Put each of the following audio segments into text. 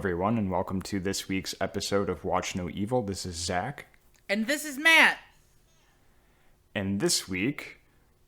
everyone, and welcome to this week's episode of Watch No Evil. This is Zach. And this is Matt. And this week,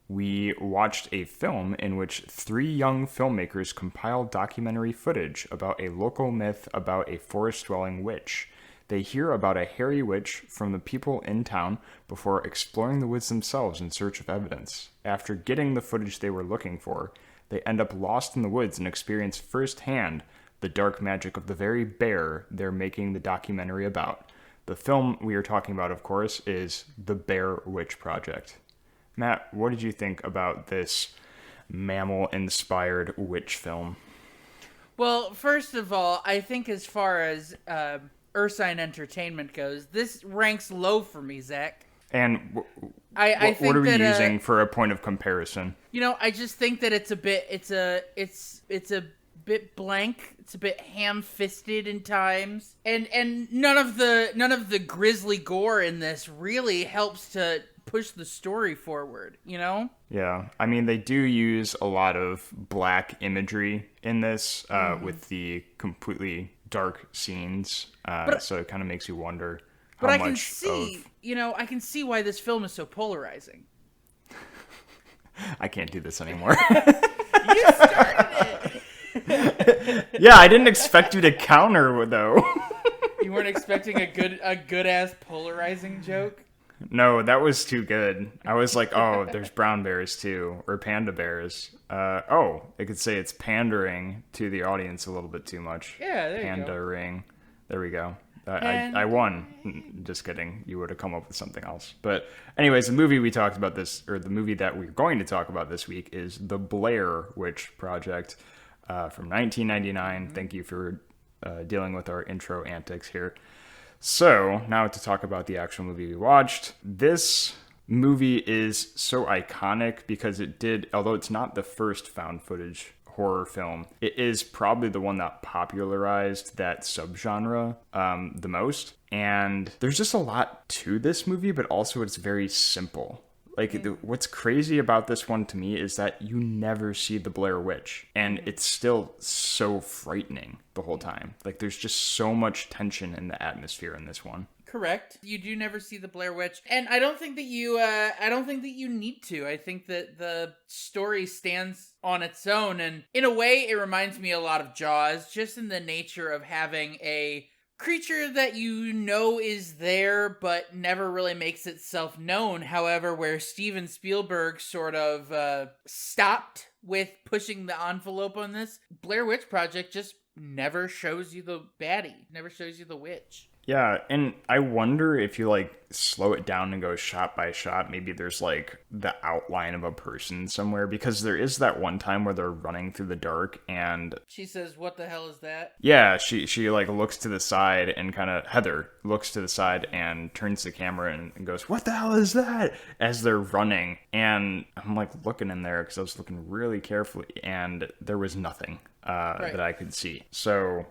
we watched a film in which three young filmmakers compiled documentary footage about a local myth about a forest-dwelling witch. They hear about a hairy witch from the people in town before exploring the woods themselves in search of evidence. After getting the footage they were looking for, they end up lost in the woods and experience firsthand the dark magic of the very bear they're making the documentary about. The film we are talking about, of course, is The Blair Witch Project. Matt, what did you think about this mammal-inspired witch film? Well, first of all, I think as far as Ursine Entertainment goes, this ranks low for me, Zach. And I think what are we that, using for a point of comparison? I just think that it's a bit blank. It's a bit ham-fisted in times, and none of the grisly gore in this really helps to push the story forward. Yeah, I mean, they do use a lot of black imagery in this with the completely dark scenes, so it kind of makes you wonder how but I much can see, I can see why this film is so polarizing. I can't do this anymore. You started it. Yeah, I didn't expect you to counter, though. You weren't expecting a good ass polarizing joke? No, that was too good. I was like, oh, there's brown bears too, or panda bears. I could say it's pandering to the audience a little bit too much. Yeah, there you go. Pandering. There we go. I won. Just kidding. You would have come up with something else. But anyways, the movie the movie that we're going to talk about this week is The Blair Witch Project from 1999. Mm-hmm. Thank you for dealing with our intro antics here. So, now to talk about the actual movie we watched. This movie is so iconic because although it's not the first found footage horror film, it is probably the one that popularized that subgenre the most. And there's just a lot to this movie, but also it's very simple. What's crazy about this one to me is that you never see the Blair Witch, and it's still so frightening the whole time. There's just so much tension in the atmosphere in this one. Correct. You do never see the Blair Witch, and I don't think that you need to. I think that the story stands on its own, and in a way, it reminds me a lot of Jaws, just in the nature of having a creature that is there but never really makes itself known. However, where Steven Spielberg sort of stopped with pushing the envelope on this, Blair Witch Project just never shows you the baddie, never shows you the witch. Yeah, and I wonder if you slow it down and go shot by shot, maybe there's the outline of a person somewhere, because there is that one time where they're running through the dark and she says, "What the hell is that?" Yeah, she looks to the side and Heather looks to the side and turns the camera and goes, "What the hell is that?" as they're running. And I'm looking in there because I was looking really carefully and there was nothing that I could see. So,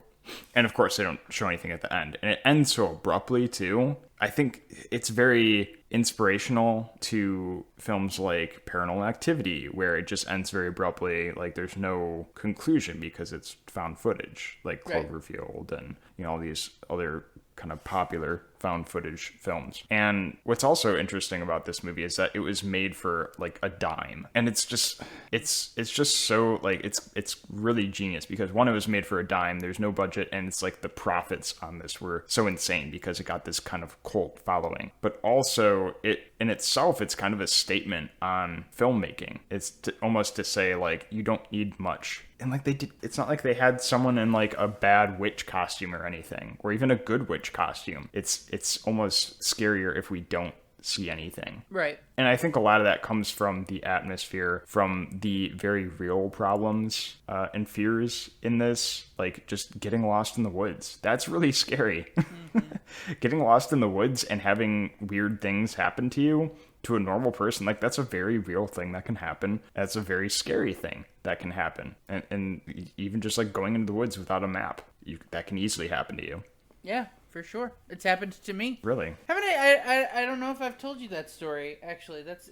and of course, they don't show anything at the end. And it ends so abruptly, too. I think it's very inspirational to films like Paranormal Activity, where it just ends very abruptly. There's no conclusion because it's found footage, like Cloverfield and, all these other kind of popular found footage films. And what's also interesting about this movie is that it was made for a dime, and it's just so it's really genius because one, it was made for a dime, there's no budget, and it's the profits on this were so insane because it got this kind of cult following. But also it in itself, it's kind of a statement on filmmaking. It's almost to say you don't need much. And it's not like they had someone in a bad witch costume or anything, or even a good witch costume. It's almost scarier if we don't see anything. Right. And I think a lot of that comes from the atmosphere, from the very real problems and fears in this, just getting lost in the woods. That's really scary. Mm-hmm. Getting lost in the woods and having weird things happen to you, to a normal person, that's a very real thing that can happen. That's a very scary thing that can happen. And even just going into the woods without a map, that can easily happen to you. Yeah, for sure. It's happened to me. Really? Haven't I don't know if I've told you that story, actually. That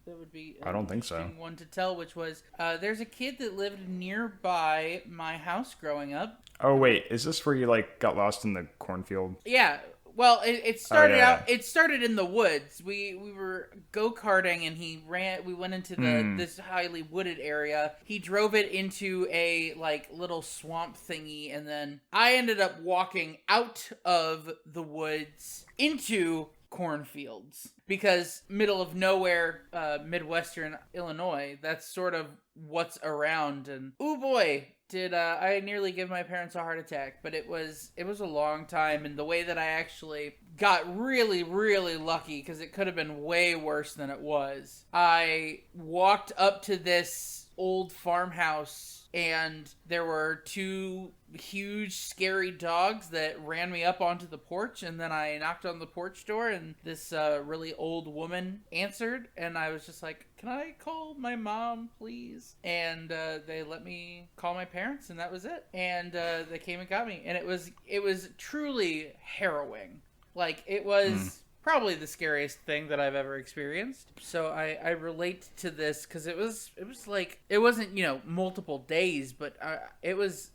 would be I don't think so. One to tell, which was there's a kid that lived nearby my house growing up. Oh wait, is this where you like got lost in the cornfield? Yeah. Well, it started yeah. out. It started in the woods. We were go karting, and he ran. We went into this highly wooded area. He drove it into a like little swamp thingy, and then I ended up walking out of the woods into cornfields because middle of nowhere, Midwestern Illinois. That's sort of what's around. And oh boy, did I nearly give my parents a heart attack, but it was a long time, and the way that I actually got really, really lucky, because it could have been way worse than it was. I walked up to this old farmhouse, and there were two huge, scary dogs that ran me up onto the porch, and then I knocked on the porch door, and this really old woman answered, and I was just like, can I call my mom, please? And they let me call my parents, and that was it. And they came and got me, and it was truly harrowing. Like, it was probably the scariest thing that I've ever experienced. So I relate to this because it was like, it wasn't, multiple days, but it was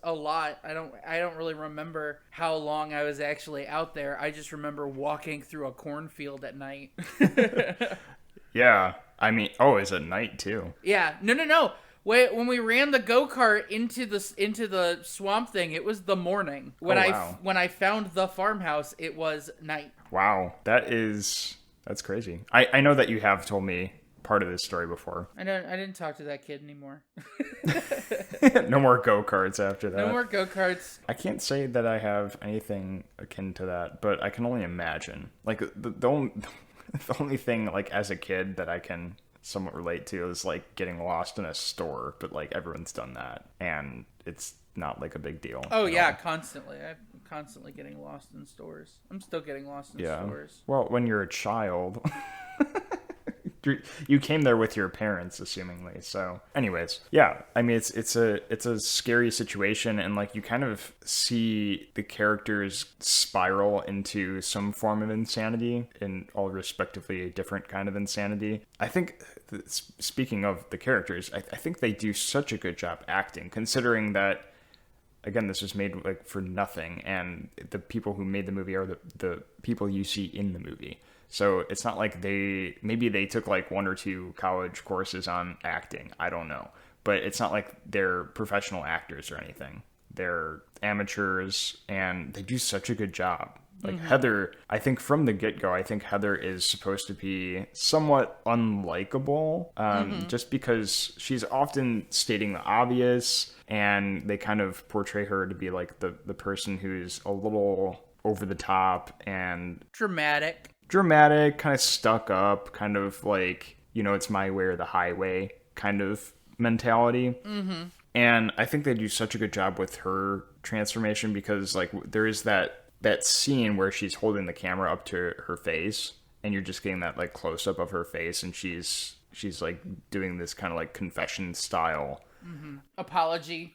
a lot. I don't really remember how long I was actually out there. I just remember walking through a cornfield at night. Yeah. I mean, is it night too? Yeah. No. When we ran the go-kart into the swamp thing, it was the morning. When I found the farmhouse, it was night. Wow. That's crazy. I know that you have told me part of this story before. I didn't talk to that kid anymore. No more go-karts after that. No more go-karts. I can't say that I have anything akin to that, but I can only imagine. Like, the only thing, like, as a kid that I can somewhat relate to is, like, getting lost in a store, but, like, everyone's done that, and it's not, like, a big deal. Oh, yeah, constantly. I'm constantly getting lost in stores. I'm still getting lost in stores. Well, when you're a child... You came there with your parents, assumingly. So, anyways, yeah. I mean, it's a scary situation, and like you kind of see the characters spiral into some form of insanity, and all respectively a different kind of insanity. I think, speaking of the characters, I think they do such a good job acting, considering that. Again, this was made like for nothing, and the people who made the movie are the people you see in the movie. So it's not like maybe they took like one or two college courses on acting. I don't know. But it's not like they're professional actors or anything. They're amateurs, and they do such a good job. Like Heather, I think from the get-go, I think Heather is supposed to be somewhat unlikable, just because she's often stating the obvious, and they kind of portray her to be like the person who's a little over the top and dramatic, kind of stuck up, kind of like, it's my way or the highway kind of mentality. And I think they do such a good job with her transformation, because like there is that scene where she's holding the camera up to her face, and you're just getting that like close up of her face, and she's like doing this kind of like confession style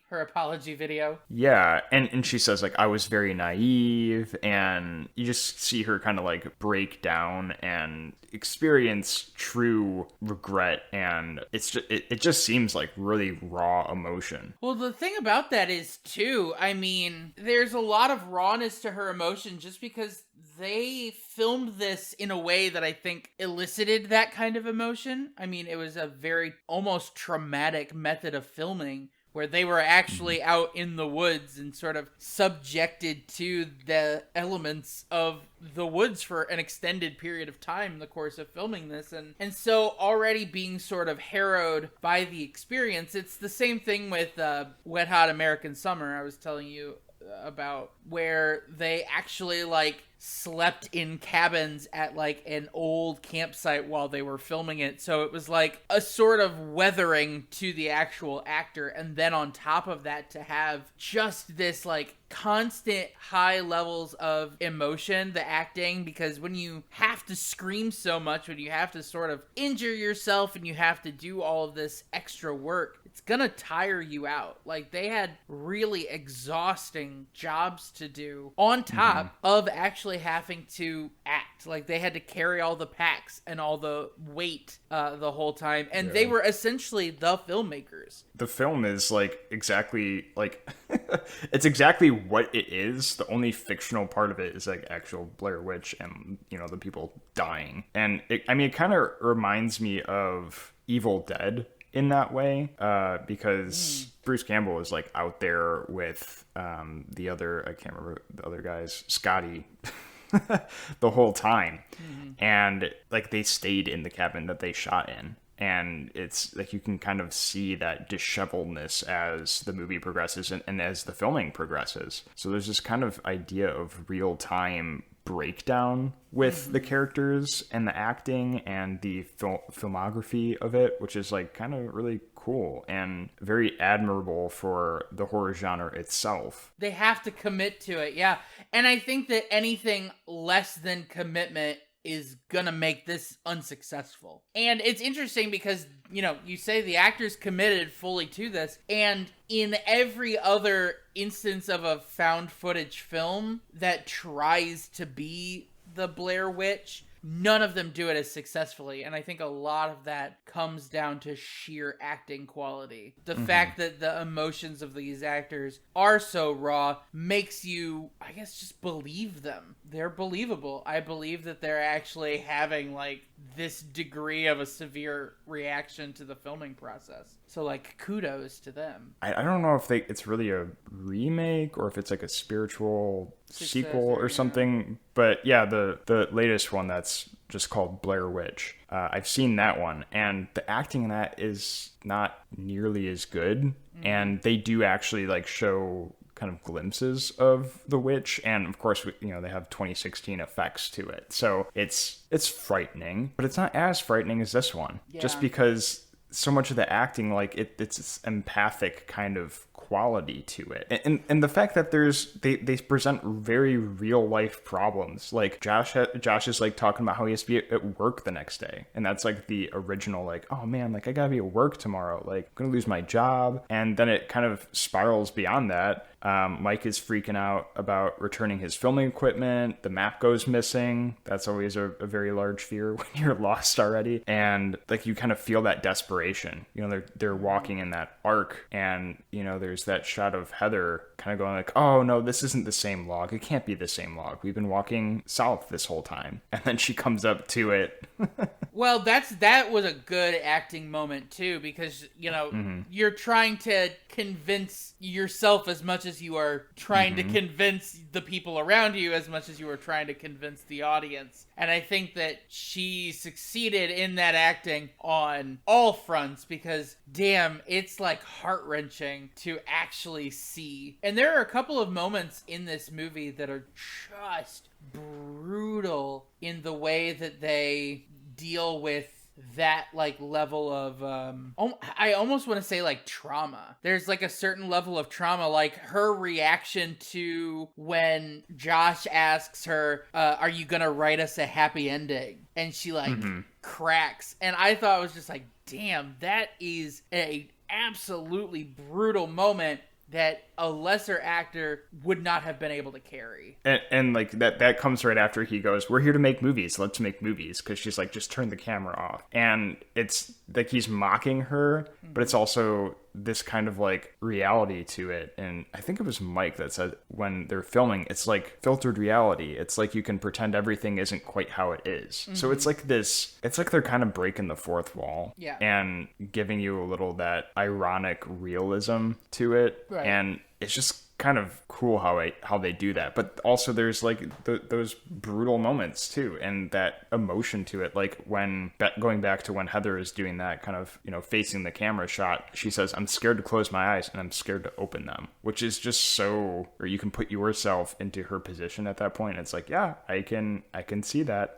her apology video. Yeah, and she says like, I was very naive, and you just see her kind of like break down and experience true regret, and it just seems like really raw emotion. Well, the thing about that is too, I mean, there's a lot of rawness to her emotion just because they filmed this in a way that I think elicited that kind of emotion. I mean, it was a very almost traumatic method of filming where they were actually out in the woods and sort of subjected to the elements of the woods for an extended period of time in the course of filming this. And so already being sort of harrowed by the experience, it's the same thing with Wet Hot American Summer I was telling you about, where they actually like slept in cabins at like an old campsite while they were filming it. So it was like a sort of weathering to the actual actor. And then on top of that, to have just this like constant high levels of emotion, the acting, because when you have to scream so much, when you have to sort of injure yourself and you have to do all of this extra work, it's gonna tire you out. Like, they had really exhausting jobs to do on top of actually having to act. packed. Like, they had to carry all the packs and all the weight the whole time. And they were essentially the filmmakers. The film is like exactly like it's exactly what it is. The only fictional part of it is like actual Blair Witch and, you know, the people dying. And it kind of reminds me of Evil Dead in that way, because Bruce Campbell is like out there with the other, I can't remember the other guys, Scotty, the whole time. And like they stayed in the cabin that they shot in. And it's like you can kind of see that disheveledness as the movie progresses and as the filming progresses. So there's this kind of idea of real-time breakdown with the characters and the acting and the filmography of it, which is like kind of really cool and very admirable for the horror genre itself. They have to commit to it, yeah. And I think that anything less than commitment is gonna make this unsuccessful. And it's interesting because, you know, you say the actors committed fully to this, and in every other instance of a found footage film that tries to be the Blair Witch, none of them do it as successfully. And I think a lot of that comes down to sheer acting quality. The fact that the emotions of these actors are so raw makes you, I guess, just believe them. They're believable. I believe that they're actually having like this degree of a severe reaction to the filming process. So like kudos to them. I don't know if it's really a remake or if it's like a spiritual sequel or something. But yeah, the latest one that's just called Blair Witch. I've seen that one, and the acting in that is not nearly as good. And they do actually like show kind of glimpses of the witch, and of course, you know, they have 2016 effects to it, so it's frightening, but it's not as frightening as this one, just because so much of the acting, like it's this empathic kind of quality to it, and the fact that they present very real life problems. Like Josh is like talking about how he has to be at work the next day, and that's like the original like, oh man, like I gotta be at work tomorrow, like I'm gonna lose my job. And then it kind of spirals beyond that. Mike is freaking out about returning his filming equipment. The map goes missing. That's always a very large fear when you're lost already. And like you kind of feel that desperation. You know, they're walking in that arc, and you know, there's that shot of Heather kind of going like, oh no, this isn't the same log. It can't be the same log. We've been walking south this whole time. And then she comes up to it. Well, that was a good acting moment too, because, you know, you're trying to convince yourself as much as you are trying to convince the people around you, as much as you are trying to convince the audience. And I think that she succeeded in that acting on all fronts, because damn, it's like heart-wrenching to actually see. And there are a couple of moments in this movie that are just brutal in the way that they deal with that like level of I almost want to say like trauma. There's like a certain level of trauma, like her reaction to when Josh asks her, are you gonna write us a happy ending? And she like cracks. And I thought it was just like, damn, that is a absolutely brutal moment that a lesser actor would not have been able to carry. And like that comes right after he goes, we're here to make movies, let's make movies, because she's like, just turn the camera off. And it's like he's mocking her, but it's also this kind of like reality to it. And I think it was Mike that said when they're filming, it's like filtered reality. It's like you can pretend everything isn't quite how it is. So it's like this, it's like they're kind of breaking the fourth wall and giving you a little that ironic realism to it. Right. And it's just kind of cool how they do that, but also there's like those brutal moments too, and that emotion to it. Like when going back to when Heather is doing that kind of, you know, facing the camera shot, she says, I'm scared to close my eyes and I'm scared to open them, which is just so, or you can put yourself into her position at that point. It's like, yeah, I can see that.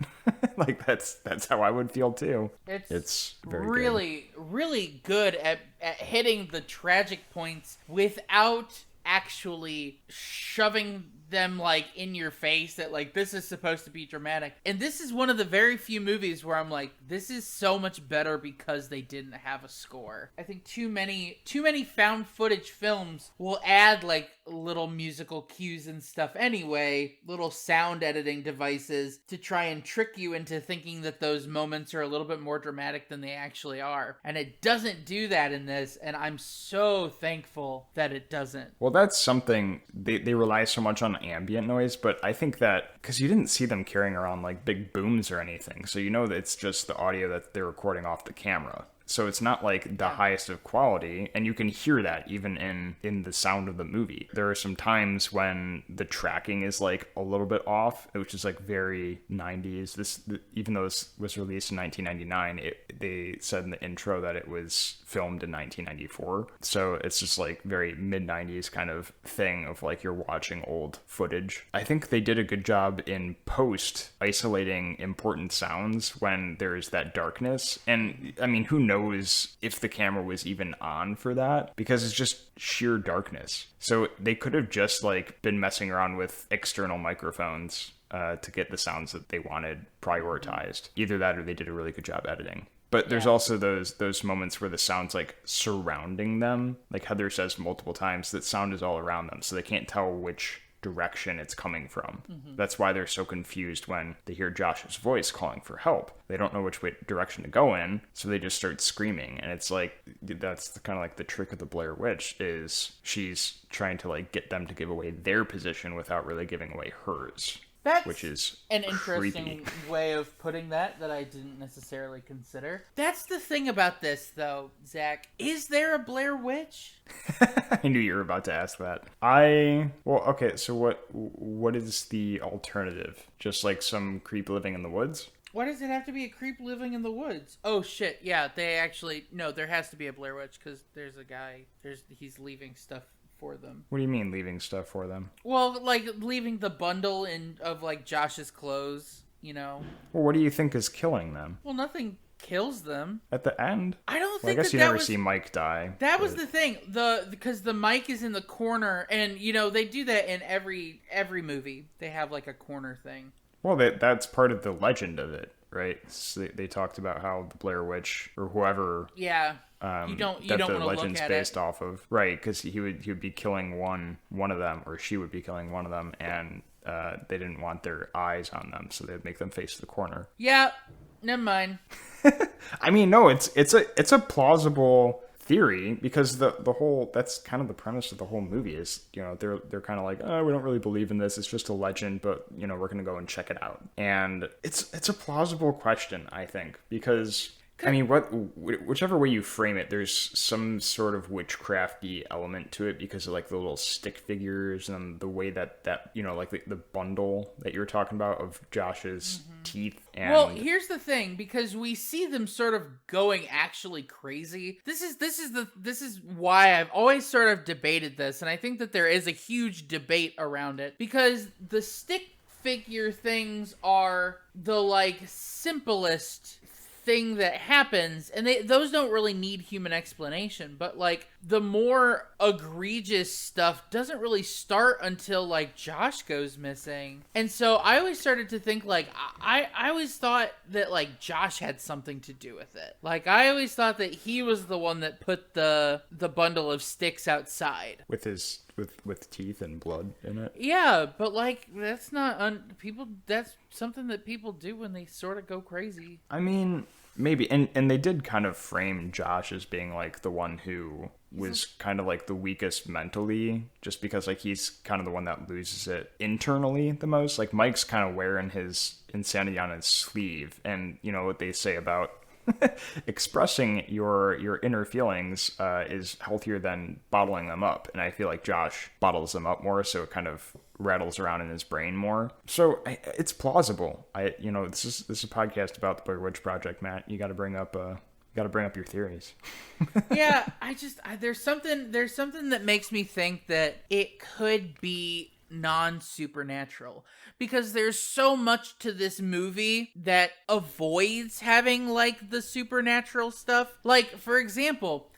Like that's how I would feel too. It's very really good at hitting the tragic points without actually shoving them like in your face that like this is supposed to be dramatic. And this is one of the very few movies where I'm like, this is so much better because they didn't have a score. I think too many found footage films will add like little musical cues and stuff anyway, little sound editing devices to try and trick you into thinking that those moments are a little bit more dramatic than they actually are. And it doesn't do that in this, and I'm so thankful that it doesn't. Well, that's something, they rely so much on ambient noise, but I think that, because you didn't see them carrying around like big booms or anything, so you know that it's just the audio that they're recording off the camera. So it's not like the highest of quality, and you can hear that even in the sound of the movie. There are some times when the tracking is like a little bit off, which is like very 90s. Even though this was released in 1999, they said in the intro that it was filmed in 1994. So it's just like very mid 90s kind of thing of like you're watching old footage. I think they did a good job in post isolating important sounds when there's that darkness. And I mean, who knows if the camera was even on for that, because it's just sheer darkness. So they could have just like been messing around with external microphones to get the sounds that they wanted prioritized. Either that or they did a really good job editing. But there's also those moments where the sound's like surrounding them. Like Heather says multiple times, that sound is all around them, so they can't tell which direction it's coming from. That's why they're so confused when they hear Josh's voice calling for help. They don't know which direction to go in, so they just start screaming. And it's like, that's kind of like the trick of the Blair Witch, is she's trying to like get them to give away their position without really giving away hers. Which is an interesting way of putting that I didn't necessarily consider. That's the thing about this, though, Zach. Is there a Blair Witch? I knew you were about to ask that. Okay, so what is the alternative? Just like some creep living in the woods? Why does it have to be a creep living in the woods? Oh, shit, yeah, no, there has to be a Blair Witch, because there's a guy, he's leaving stuff for them. What do you mean leaving stuff for them? Well, like leaving the bundle of like Josh's clothes, you know. Well, what do you think is killing them? Well, nothing kills them at the end. I don't think. I guess you never see Mike die. That was the thing. Because the Mike is in the corner, and you know they do that in every movie. They have like a corner thing. Well, that's part of the legend of it, right? So they talked about how the Blair Witch or whoever. Yeah. You don't want to look legend's at based it. off of, right? Because he would be killing one of them, or she would be killing one of them, and they didn't want their eyes on them, so they'd make them face the corner. Yeah, never mind. I mean, no, it's a plausible theory, because the whole, that's kind of the premise of the whole movie is, you know, they're kind of like, oh, we don't really believe in this, it's just a legend, but you know, we're gonna go and check it out. And it's a plausible question, I think, because I mean, whichever way you frame it, there's some sort of witchcrafty element to it because of like the little stick figures and the way that you know, like the bundle that you were talking about of Josh's teeth. And well, here's the thing, because we see them sort of going actually crazy. This is why I've always sort of debated this, and I think that there is a huge debate around it, because the stick figure things are the like simplest thing that happens, and those don't really need human explanation, but like the more egregious stuff doesn't really start until like Josh goes missing. And so I always started to think like I always thought that like Josh had something to do with it. Like I always thought that he was the one that put the bundle of sticks outside with his with teeth and blood in it. Yeah, but like that's not that's something that people do when they sort of go crazy. I mean, maybe, and they did kind of frame Josh as being like the one who was kind of like the weakest mentally, just because like he's kind of the one that loses it internally the most. Like Mike's kind of wearing his insanity on his sleeve, and you know what they say about expressing your inner feelings is healthier than bottling them up, and I feel like Josh bottles them up more, so it kind of rattles around in his brain more. So it's plausible. This is a podcast about the Blair Witch Project, Matt. You got to bring up your theories. Yeah, there's something that makes me think that it could be non-supernatural, because there's so much to this movie that avoids having like the supernatural stuff. Like for example,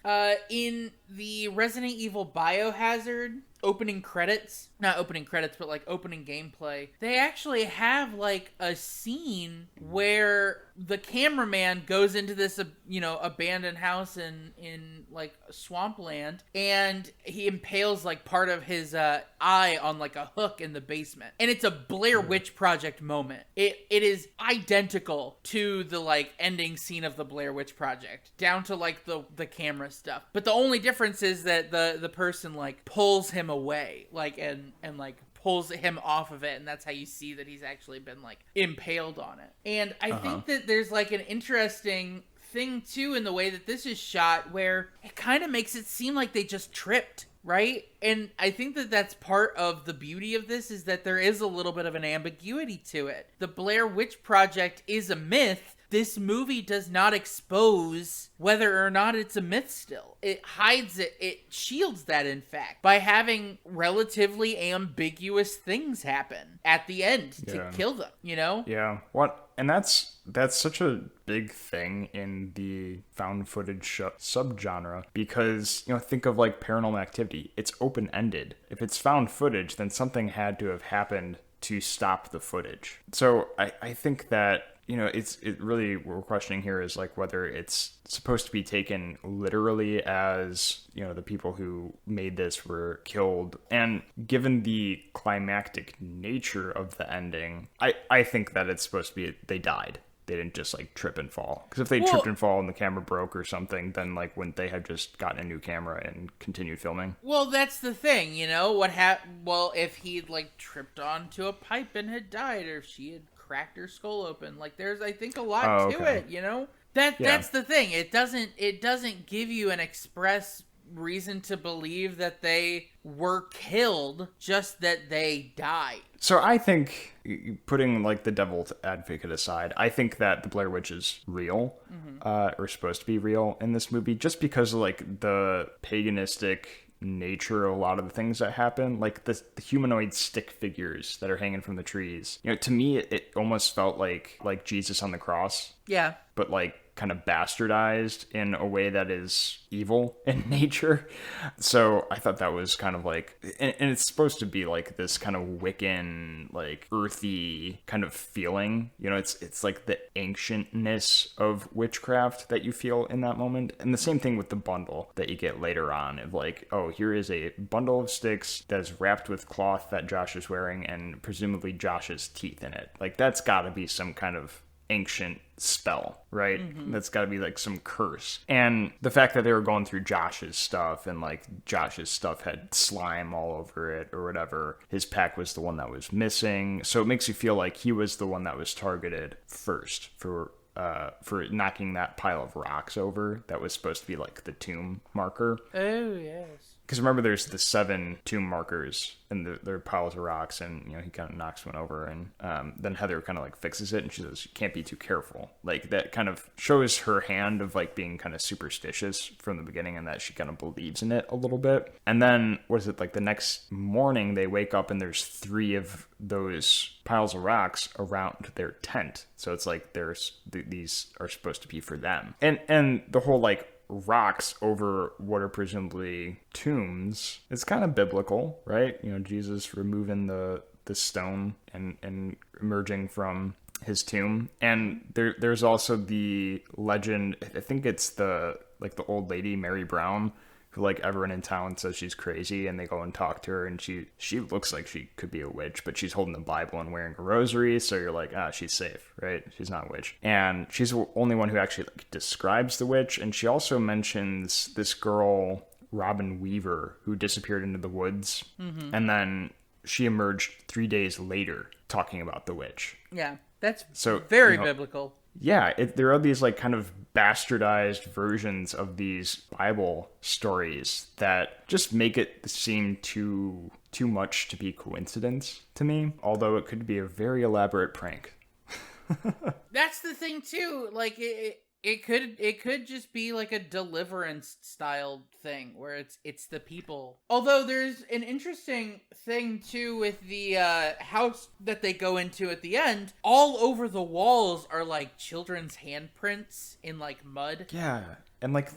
in the Resident Evil Biohazard opening credits, not opening credits, but like opening gameplay, they actually have like a scene where the cameraman goes into this, abandoned house in like swampland, and he impales like part of his eye on like a hook in the basement, and it's a Blair Witch Project moment. It is identical to the like ending scene of the Blair Witch Project, down to like the camera stuff. But the only difference is that the person like pulls him away, like and like pulls him off of it, and that's how you see that he's actually been like impaled on it. And I think that there's like an interesting thing too in the way that this is shot, where it kind of makes it seem like they just tripped, right? And I think that that's part of the beauty of this, is that there is a little bit of an ambiguity to it. The Blair Witch Project is a myth. This movie does not expose whether or not it's a myth still. It hides it. It shields that, in fact, by having relatively ambiguous things happen at the end to kill them, Yeah. What? And that's such a big thing in the found footage subgenre, because, think of like Paranormal Activity. It's open-ended. If it's found footage, then something had to have happened to stop the footage. So I think that, it really, what we're questioning here is like whether it's supposed to be taken literally as, the people who made this were killed. And given the climactic nature of the ending, I think that it's supposed to be they died. They didn't just like trip and fall. Because if they tripped and fall and the camera broke or something, then like wouldn't they have just gotten a new camera and continued filming? Well, that's the thing, well, if he'd like tripped onto a pipe and had died, or if she had cracked her skull open, like there's, I think, a lot to it, That's the thing. It doesn't give you an express reason to believe that they were killed, just that they died. So I think, putting like the devil's advocate aside, I think that the Blair Witch is real, or supposed to be real in this movie, just because of like the paganistic nature of a lot of the things that happen, like the humanoid stick figures that are hanging from the trees. To me, it almost felt like Jesus on the cross. Yeah. But like kind of bastardized in a way that is evil in nature. So I thought that was kind of like, and it's supposed to be like this kind of Wiccan, like earthy kind of feeling. It's like the ancientness of witchcraft that you feel in that moment. And the same thing with the bundle that you get later on, of like, oh, here is a bundle of sticks that's wrapped with cloth that Josh is wearing, and presumably Josh's teeth in it. Like, that's got to be some kind of ancient spell, right? That's got to be like some curse. And the fact that they were going through Josh's stuff, and like Josh's stuff had slime all over it or whatever, his pack was the one that was missing, so it makes you feel like he was the one that was targeted first for knocking that pile of rocks over that was supposed to be like the tomb marker. Oh yes. Because remember, there's the 7 tomb markers, and they're piles of rocks, and he kind of knocks one over, and then Heather kind of like fixes it, and she says, "You can't be too careful." Like, that kind of shows her hand of like being kind of superstitious from the beginning, and that she kind of believes in it a little bit. And then what is it, like the next morning they wake up and there's 3 of those piles of rocks around their tent. So it's like these are supposed to be for them, and the whole like rocks over what are presumably tombs, it's kind of biblical, right? Jesus removing the stone and emerging from his tomb. And there's also the legend, I think it's the old lady Mary Brown, who like everyone in town says she's crazy, and they go and talk to her, and she looks like she could be a witch, but she's holding the Bible and wearing a rosary, so you're like, she's safe, right? She's not a witch. And she's the only one who actually like describes the witch. And she also mentions this girl Robin Weaver, who disappeared into the woods, and then she emerged 3 days later talking about the witch. Yeah, that's very biblical. Yeah, there are these like kind of bastardized versions of these Bible stories that just make it seem too much to be coincidence to me, although it could be a very elaborate prank. That's the thing too. Like it could just be like a Deliverance style thing where it's the people. Although there's an interesting thing too with the house that they go into at the end. All over the walls are like children's handprints in like mud. Yeah, and like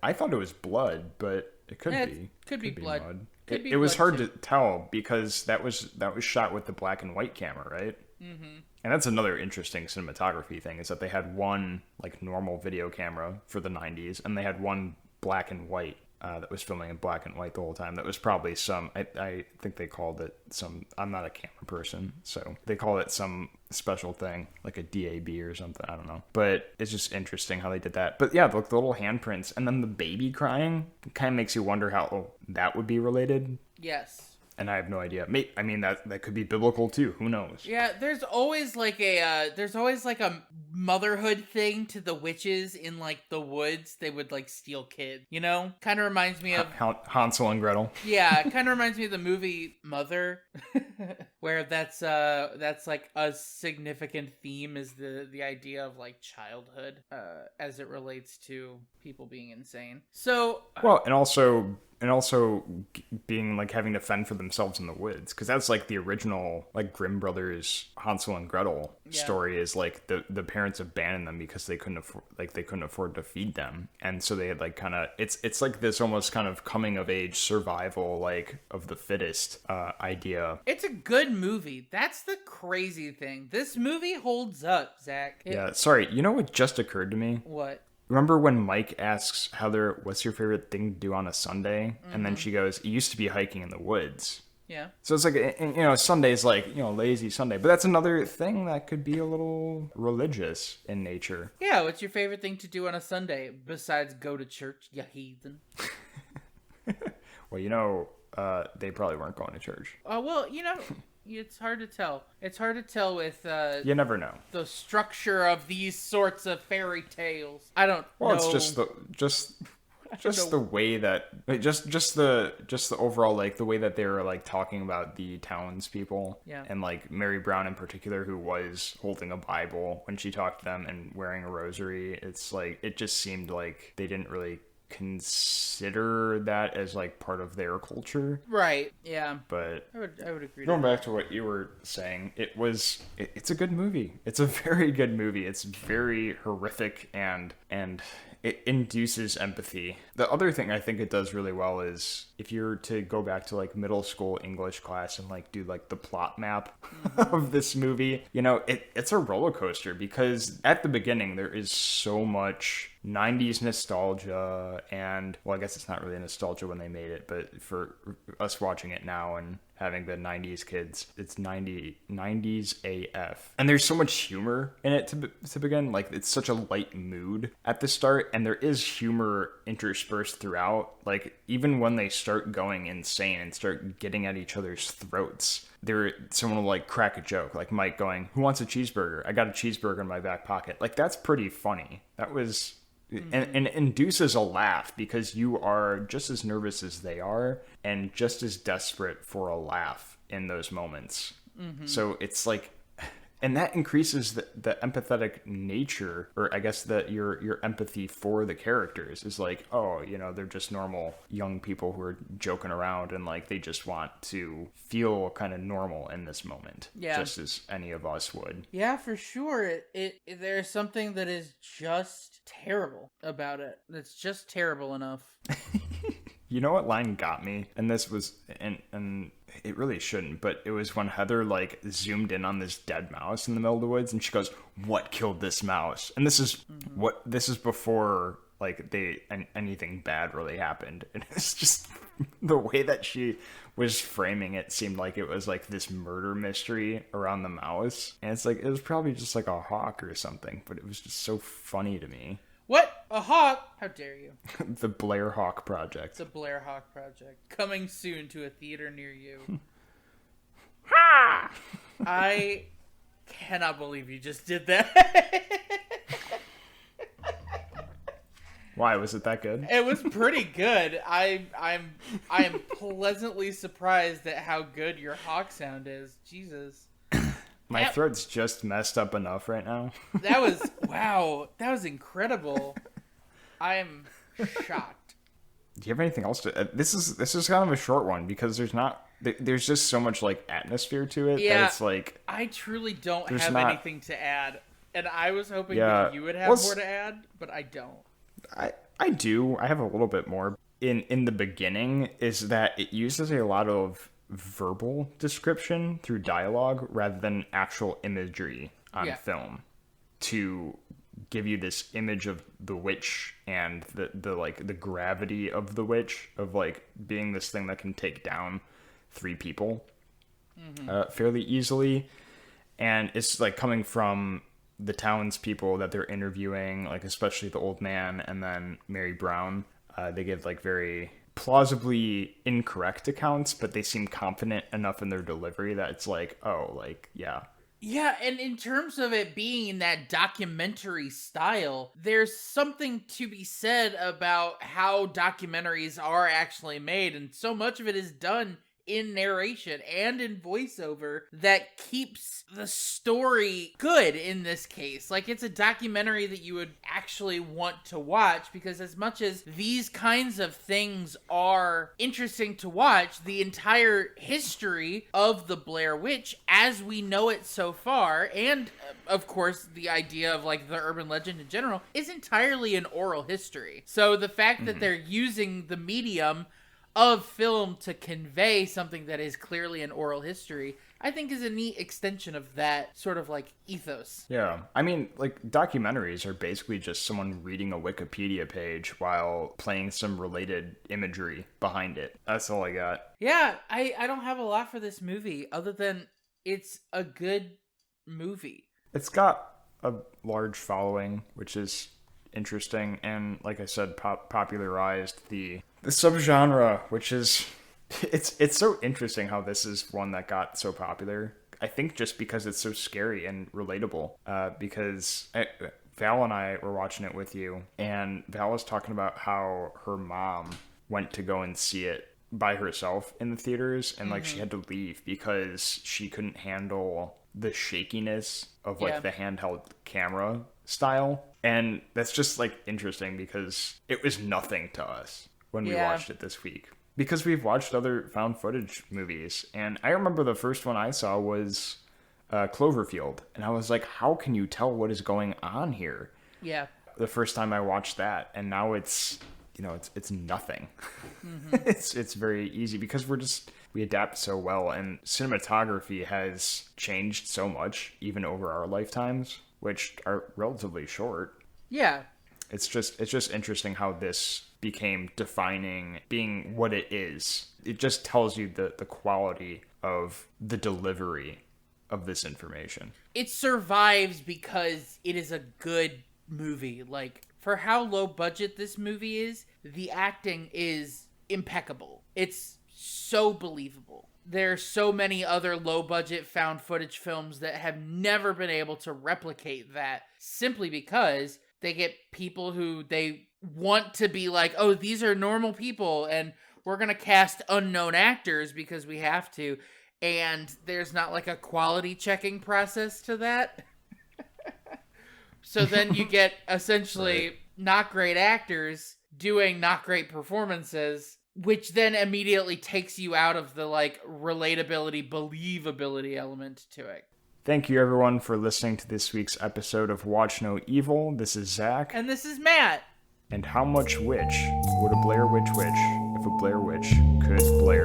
I thought it was blood, but It could be. Could be blood. Mud. Could be It was blood, hard to tell because that was shot with the black and white camera, right? Mm-hmm. And that's another interesting cinematography thing, is that they had one like normal video camera for the 90s, and they had one black and white that was filming in black and white the whole time. That was probably I think they called it some, I'm not a camera person, so they called it some special thing, like a DAB or something, I don't know. But it's just interesting how they did that. But yeah, the little handprints, and then the baby crying kind of makes you wonder how that would be related. Yes. And I have no idea. I mean, that could be biblical too. Who knows? Yeah, there's always like a motherhood thing to the witches in like the woods. They would like steal kids, you know? Kind of reminds me of Hansel and Gretel. Yeah, kind of reminds me of the movie Mother, where that's like a significant theme is the idea of like childhood as it relates to people being insane. So well, and also being like having to fend for themselves in the woods, because that's like the original like Grimm brothers Hansel and Gretel story, is like the parents abandoned them because they couldn't afford to feed them, and so they had like kind of it's like this almost kind of coming of age survival, like of the fittest idea. It's a good movie. That's the crazy thing. This movie holds up, Zach. Yeah, sorry, you know what just occurred to me? What? Remember when Mike asks Heather, what's your favorite thing to do on a Sunday? Mm-hmm. And then she goes, it used to be hiking in the woods. Yeah. So it's like, Sunday's like, lazy Sunday. But that's another thing that could be a little religious in nature. Yeah, what's your favorite thing to do on a Sunday besides go to church, you heathen? Well, they probably weren't going to church. Well, it's hard to tell. It's hard to tell with you never know the structure of these sorts of fairy tales. I don't know. Well, it's just the way that just the overall, like the way that they were like talking about the townspeople. Yeah. And like Mary Brown in particular, who was holding a Bible when she talked to them and wearing a rosary. It's like it just seemed like they didn't really consider that as like part of their culture, right? Yeah, but I would agree. Going back to what you were saying, it's a good movie. It's a very good movie. It's very horrific and it induces empathy. The other thing I think it does really well is if you're to go back to like middle school English class and like do like the plot map of this movie, it's a roller coaster, because at the beginning there is so much 90s nostalgia, and well, I guess it's not really nostalgia when they made it, but for us watching it now and having been 90s kids, it's 90s AF. And there's so much humor in it to begin. Like, it's such a light mood at the start, and there is humor interspersed throughout. Like, even when they start going insane and start getting at each other's throats, someone will like crack a joke, like Mike going, "Who wants a cheeseburger? I got a cheeseburger in my back pocket." Like, that's pretty funny. That was... And it induces a laugh, because you are just as nervous as they are and just as desperate for a laugh in those moments. Mm-hmm. So it's like, and that increases the empathetic nature, or I guess that your empathy for the characters is like, oh, they're just normal young people who are joking around, and like they just want to feel kind of normal in this moment, just as any of us would. Yeah, for sure. There's something that is just terrible about it. That's just terrible enough. You know what line got me? And this was, and it really shouldn't, but it was when Heather like zoomed in on this dead mouse in the middle of the woods, and she goes, "What killed this mouse?" And this is this is before like anything bad really happened. And it's just the way that she was framing it seemed like it was like this murder mystery around the mouse. And it's like, it was probably just like a hawk or something, but it was just so funny to me. What? A hawk? How dare you? The Blair Hawk Project. The Blair Hawk Project. Coming soon to a theater near you. Ha! I cannot believe you just did that. Why? Was it that good? It was pretty good. I am pleasantly surprised at how good your hawk sound is. Jesus. My throat's just messed up enough right now. That was, wow. That was incredible. I'm shocked. Do you have anything else to... This is kind of a short one, because there's just so much like atmosphere to it. Yeah, that it's like... I truly don't have anything to add. And I was hoping that you would have more to add, but I don't. I do. I have a little bit more. in the beginning is that it uses a lot of verbal description through dialogue rather than actual imagery on film to give you this image of the witch and the like the gravity of the witch, of like being this thing that can take down 3 people fairly easily. And it's like coming from the townspeople that they're interviewing, like especially the old man and then Mary Brown. They give like very plausibly incorrect accounts, but they seem confident enough in their delivery that it's like, oh, like, yeah. Yeah, and in terms of it being that documentary style, there's something to be said about how documentaries are actually made, and so much of it is done in narration and in voiceover that keeps the story good in this case. Like, it's a documentary that you would actually want to watch, because as much as these kinds of things are interesting to watch, the entire history of the Blair Witch as we know it so far, and of course the idea of like the urban legend in general, is entirely an oral history. So the fact that they're using the medium of film to convey something that is clearly an oral history, I think is a neat extension of that sort of like ethos. Yeah. I mean, like, documentaries are basically just someone reading a Wikipedia page while playing some related imagery behind it. That's all I got. Yeah, I don't have a lot for this movie other than it's a good movie. It's got a large following, which is interesting, and like I said, popularized the subgenre, which is it's so interesting how this is one that got so popular. I think just because it's so scary and relatable. Because Val and I were watching it with you, and Val was talking about how her mom went to go and see it by herself in the theaters, and like she had to leave because she couldn't handle the shakiness of like the handheld camera style. And that's just like interesting because it was nothing to us when we watched it this week, because we've watched other found footage movies. And I remember the first one I saw was Cloverfield, and I was like, how can you tell what is going on here? Yeah. The first time I watched that, and now it's, you know, it's nothing. It's very easy because we adapt so well, and cinematography has changed so much even over our lifetimes, which are relatively short. Yeah. It's just interesting how this became defining, being what it is. It just tells you the quality of the delivery of this information. It survives because it is a good movie. Like, for how low budget this movie is, the acting is impeccable. It's so believable. There are so many other low budget found footage films that have never been able to replicate that, simply because they get people who they want to be like, oh, these are normal people, and we're going to cast unknown actors because we have to. And there's not like a quality checking process to that. So then you get essentially not great actors doing not great performances, which then immediately takes you out of the like relatability, believability element to it. Thank you, everyone, for listening to this week's episode of Watch No Evil. This is Zach. And this is Matt. And how much witch would a Blair Witch if a Blair Witch could Blair?